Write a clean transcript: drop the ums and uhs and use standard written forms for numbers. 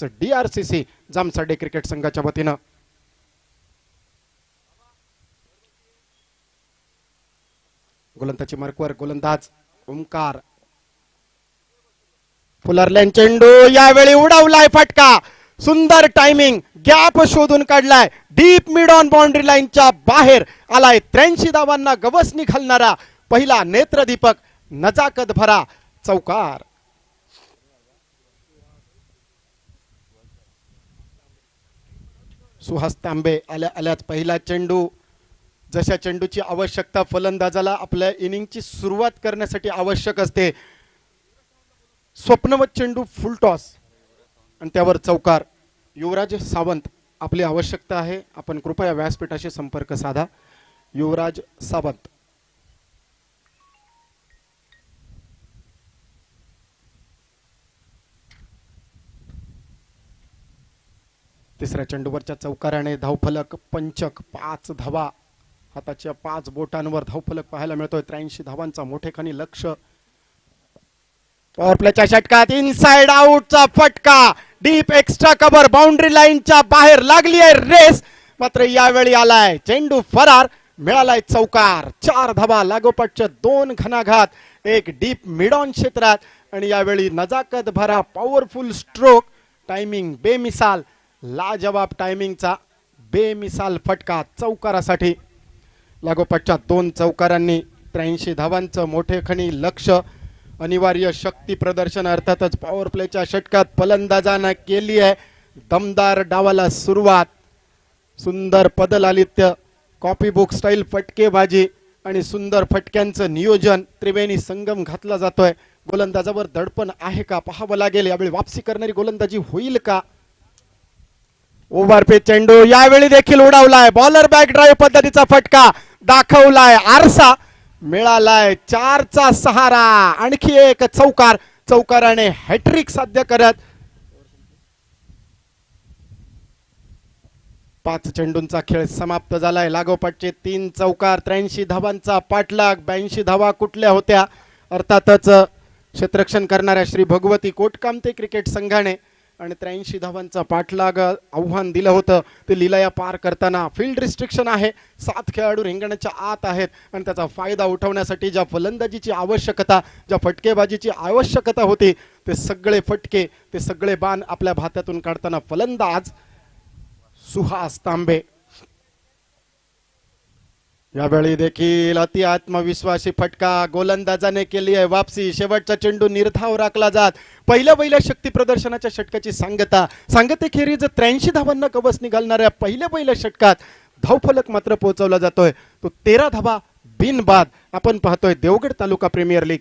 DRCC जामसर्डे cricket संघाच्या वतीनं गोलंदाजी मार्कवर गोलंदाज ओमकार फुलरलेन चेंडू यावेळी उडवलाय फटका. सुंदर टायमिंग गॅप शोधून काढलाय. डीप मिड ऑन बाउंड्री लाईनच्या बाहेर आलाय. 83 धावांना गवसणी घालणारा पहिला नेत्रदीपक नजाकत भरा चौकार. सुहास तांबे आल्याच पहिला चेंडू. जशा चेंडूची आवश्यकता फलंदाजाला आपल्या इनिंगची सुरुवात करण्यासाठी आवश्यक असते. स्वप्नवत चेंडू फुल टॉस आणि त्यावर चौकार. युवराज सावंत आपली आवश्यकता आहे. आपण कृपया व्यासपीठाशी संपर्क साधा. युवराज सावंत तिसऱ्या चेंडूवरच्या चौकाराने धावफलक पंचक. 5 धावा हाताच्या 5 बोटांवर धावफलक पाहायला मिळतोय. 83 धावांचा मोठेखानी लक्ष. पॉवर प्लेच्या षटकात इनसाइड आउटचा फटका. डीप एक्स्ट्रा कव्हर बाउंड्री लाईनच्या बाहेर लागली आहे रेस. मात्र यावेळी आलाय चेंडू फरार. मिळालाय चौकार. 4 धावा लागोपाठच्या 2 घणाघात. एक डीप मिड ऑन क्षेत्रात आणि यावेळी नजाकत भरा पॉवरफुल स्ट्रोक. टायमिंग बेमिसाल. लाजवाब टायमिंगचा बेमिसाल फटका चौकारासाठी. लागोपाठच्या 2 चौकारांनी 83 धावांचं मोठेखानी लक्ष. अनिवार्य शक्ती प्रदर्शन अर्थातच पॉवर प्लेच्या षटकात फलंदाजांना केली आहे. दमदार डावाला सुरुवात. सुंदर पदलालित्य कॉपी बुक स्टाईल फटकेबाजी आणि सुंदर फटक्यांचं नियोजन. त्रिवेणी संगम घातला जातोय. गोलंदाजावर दडपण आहे का पाहावं लागेल. यावेळी वापसी करणारी गोलंदाजी होईल का. ओव्हरपिच चेंडू यावेळी देखील उडवलाय. बॉलर बॅक ड्राईव्ह पद्धतीचा फटका दाखवलाय. आरसा मिळालाय. 4चा सहारा. आणखी एक चौकार. चौकाराने हॅट्रिक साध्य करत 5 चेंडूंचा खेळ समाप्त झालाय. लागोपाठचे 3 चौकार. 83 धावांचा पाठलाग. 82 धावा कुठल्या होत्या. अर्थातच क्षेत्ररक्षण करणाऱ्या श्री भगवती कोटकामते क्रिकेट संघाने आणि 83 धावांचा पाठलाग आव्हान दिलं होतं. ते लीलाया पार करताना फील्ड रिस्ट्रिक्शन आहे. 7 खेळाडू रिंगणाच्या आत आहेत आणि त्याचा फायदा उठवण्यासाठी ज्या फलंदाजीची आवश्यकता, ज्या फटकेबाजीची आवश्यकता होती ते सगळे फटके, ते सगळे बाण आपल्या भात्यातून काढताना फलंदाज सुहास तांबे. यावेळी देखील अति आत्मविश्वासी फटका. गोलंदाजाने केली आहे वापसी. शेवटचा चेंडू निर्धाव राखला जात. पहिल्या शक्ती प्रदर्शनाच्या षटकाची सांगतेखेरीज 83 धावांना कवच निघालणाऱ्या पहिल्या षटकात धावफलक मात्र पोहोचवला जातोय. तो 13 धावा बिनबाद. आपण पाहतोय देवगड तालुका प्रीमियर लीग